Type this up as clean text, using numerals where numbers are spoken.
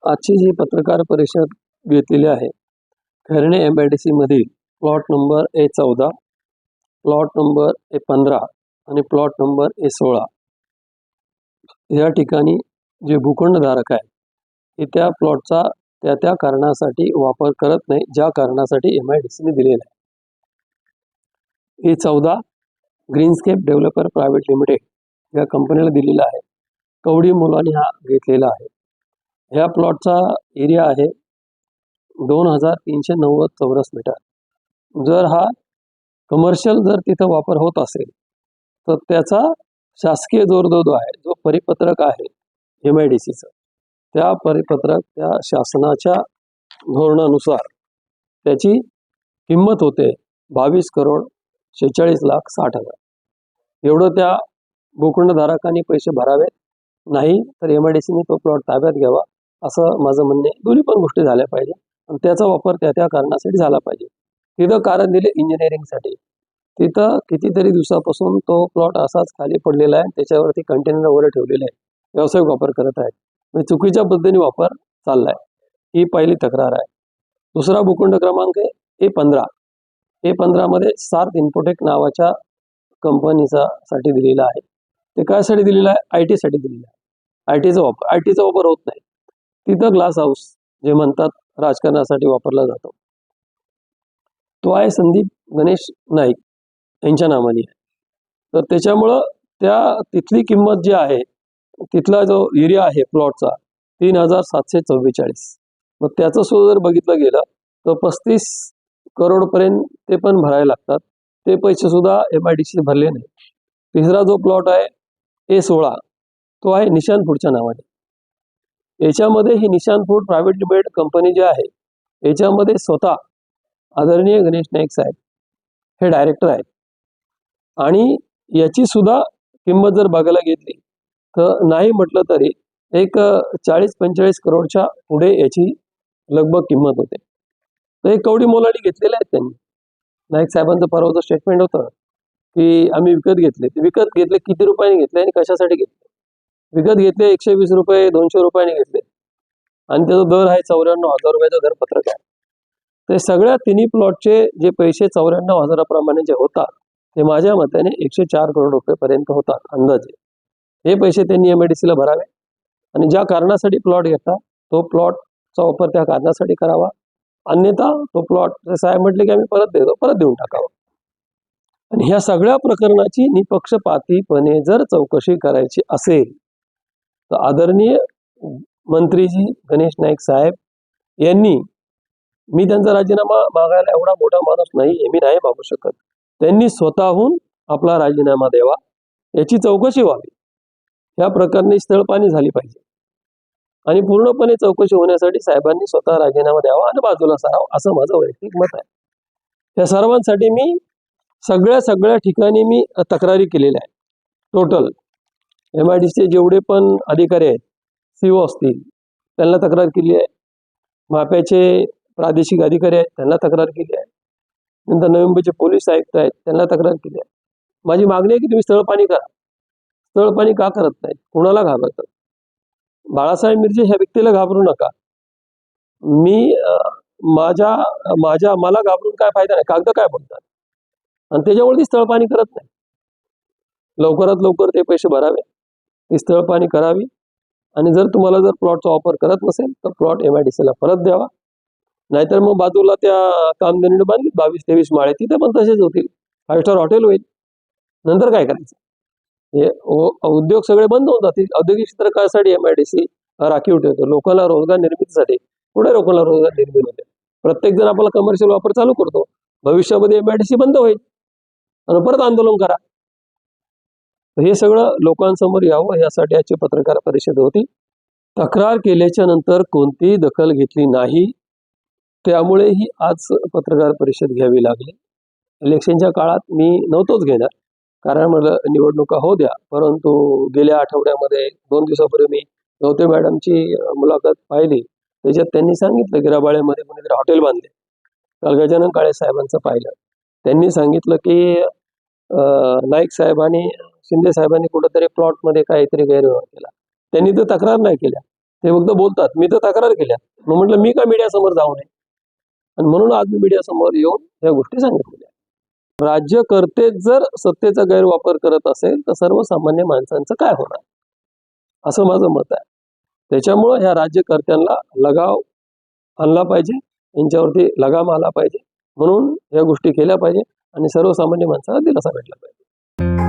आजची जी पत्रकार परिषद घेतलेली आहे, खर्णे MIDC मधील plot number A14, plot number A15 आणि प्लॉट नंबर A16 या ठिकाणी जे भूखंडधारक आहे ते त्या प्लॉटचा त्या कारणासाठी वापर करत नाही ज्या कारणासाठी MIDCने दिलेला आहे. A14 ग्रीनस्केप डेव्हलपर प्रायव्हेट लिमिटेड या कंपनीला दिलेला आहे. कवडी मुलांनी हा घेतलेला आहे. ह्या प्लॉटचा एरिया आहे 2390 चौरस मीटर. जर हा कमर्शियल जर तिथं वापर होत असेल तर त्याचा शासकीय जोरदोड आहे, जो परिपत्रक आहे MIDCचं, त्या परिपत्रक त्या शासनाच्या धोरणानुसार त्याची किंमत होते 22,46,60,000. एवढं त्या भूखंडधारकांनी पैसे भरावे, नाही तर MIDCने तो प्लॉट ताब्यात घ्यावा असं माझं म्हणणे. दोन्ही पण गोष्टी झाल्या पाहिजे आणि त्याचा वापर त्या कारणासाठी झाला पाहिजे. तिथं कारण दिले इंजिनिअरिंगसाठी. तिथं कितीतरी दिवसापासून तो प्लॉट असाच खाली पडलेला आहे, त्याच्यावरती कंटेनर वगैरे ठेवलेले आहे, व्यावसायिक वापर करत आहेत, म्हणजे चुकीच्या पद्धतीने वापर चाललाय. ही पहिली तक्रार आहे. दुसरा भूखंड क्रमांक आहे A15 मध्ये सार्थ इन्फोटेक नावाच्या कंपनीचा साठी दिलेला आहे. ते कायसाठी दिलेलं आहे? IT साठी दिलेलं आहे. आयटीचा वापर होत नाही तिथं. ग्लास हाऊस जे म्हणतात राजकारणासाठी वापरला जातो, तो आहे संदीप गणेश नाईक यांच्या नावाने आहे. तर त्याच्यामुळं तिथली किंमत जी आहे, तिथला जो एरिया आहे प्लॉटचा 3,744. मग त्याचं सुद्धा जर बघितलं गेलं तर 35 करोडपर्यंत ते पण भरायला लागतात. ते पैसे सुद्धा MIDC भरले नाही. तिसरा जो प्लॉट आहे A16, तो आहे निशान फूडच्या नावाने. याच्यामध्ये ही निशान फूड प्रायव्हेट लिमिटेड कंपनी जी आहे, याच्यामध्ये स्वतः आदरणीय गणेश नाईक साहेब हे डायरेक्टर आहेत. आणि याची सुद्धा किंमत जर बघायला घेतली तर नाही म्हटलं तरी एक 40-45 करोडच्या पुढे याची लगभग किंमत होते. तर हे कवडी मोलाने घेतलेले आहेत त्यांनी. नाईक साहेबांचं परवाचं स्टेटमेंट होतं की आम्ही विकत घेतले. विकत घेतले किती रुपयाने घेतले आणि कशासाठी घेतले? विकत घेतले 120 रुपये 200 रुपयाने घेतले आणि त्याचा दर आहे 94,000 रुपयाचा दर पत्रक आहे. ते सगळ्या तिन्ही प्लॉटचे जे पैसे 94,000 प्रमाणे जे होतात ते माझ्या मताने 104 करोड रुपयेपर्यंत होतात अंदाजे. हे पैसे त्यांनी MIDCला भरावे आणि ज्या कारणासाठी प्लॉट घेतात तो प्लॉटचा वापर त्या कारणासाठी करावा. अन्यथा तो प्लॉट साहेब म्हटले की आम्ही परत देऊन टाकावा. आणि ह्या सगळ्या प्रकरणाची निपक्षपातीपणे जर चौकशी करायची असेल तर आदरणीय मंत्रीजी गणेश नाईक साहेब यांनी, मी त्यांचा राजीनामा मागायला एवढा मोठा माणूस नाही, मी नाही मागू शकत, त्यांनी स्वतःहून आपला राजीनामा द्यावा, याची चौकशी व्हावी. या प्रकरणी स्थळपाणी झाली पाहिजे आणि पूर्णपणे चौकशी होण्यासाठी साहेबांनी स्वतः राजीनामा द्यावा आणि बाजूला सारावा, असं माझं वैयक्तिक मत आहे. या सर्वांसाठी मी सगळ्या ठिकाणी मी तक्रारी केलेल्या आहेत. टोटल MIDCचे जेवढे पण अधिकारी आहेत, CO असतील, त्यांना तक्रार केली आहे. माप्याचे प्रादेशिक अधिकारी आहेत, त्यांना तक्रार केली आहे. नंतर नवी मुंबईचे पोलीस आयुक्त आहेत, त्यांना तक्रार केली आहे. माझी मागणी आहे की तुम्ही स्थळपाणी करा. स्थळपाणी का करत नाहीत? कुणाला घाबरतात? बाळासाहेब मिरजे ह्या व्यक्तीला घाबरू नका. मला घाबरून काय फायदा नाही. कागद काय बोलतात? आणि त्याच्यावरती स्थळपाणी करत नाही. लवकरात लवकर ते पैसे भरावे, ती स्थळपाणी करावी आणि जर तुम्हाला जर प्लॉटचा वापर करत नसेल तर प्लॉट MIDCला परत द्यावा. नाहीतर मग बाजूला त्या कामधेनूने बांधली 22-23 माळे, तिथे पण तसेच होतील. 5 स्टार हॉटेल होईल. नंतर काय करायचं? हे उद्योग सगळे बंद होऊन जातील. औद्योगिक क्षेत्रासाठी MIDC राखीव ठेवतो लोकांना रोजगार निर्मितीसाठी. पुढे लोकांना रोजगार निर्मिती होते. प्रत्येक जण आपला कमर्शियल वापर चालू करतो. भविष्यामध्ये MIDC बंद होईल आणि परत आंदोलन करा. हे सगळं लोकांसमोर यावं यासाठी आजची पत्रकार परिषद होती. तक्रार केल्याच्या नंतर कोणतीही दखल घेतली नाही, त्यामुळे ही आज पत्रकार परिषद घ्यावी लागली. इलेक्शनच्या काळात मी नव्हतोच घेणार, कारण मला निवडणुका होऊ द्या. परंतु गेल्या आठवड्यामध्ये 2 दिवसापूर्वी मी गवते मॅडमची मुलाखत पाहिली. त्याच्यात त्यांनी सांगितलं की रबाळ्यामध्ये कोणीतरी हॉटेल बांधले. काल गजानन काळे साहेबांचं पाहिलं. त्यांनी सांगितलं की नाईक साहेब आणि शिंदे साहेबांनी कुठेतरी प्लॉटमध्ये काहीतरी गैरव्यवहार केला. त्यांनी तर तक्रार नाही केल्या. ते फक्त बोलतात, मी तर तक्रार केल्या. मग म्हटलं मी का मीडियासमोर जाऊ नये, आणि म्हणून आज मी मीडियासमोर येऊन या गोष्टी सांगितलेल्या. राज्यकर्ते जर सत्तेचा गैरवापर करत असेल तर सर्वसामान्य माणसांचं काय होणार, असं माझं मत आहे. त्याच्यामुळं ह्या राज्यकर्त्यांना लगाव आणला पाहिजे, यांच्यावरती लगाम आला पाहिजे, म्हणून या गोष्टी केल्या पाहिजे आणि सर्वसामान्य माणसाला दिलासा भेटला पाहिजे.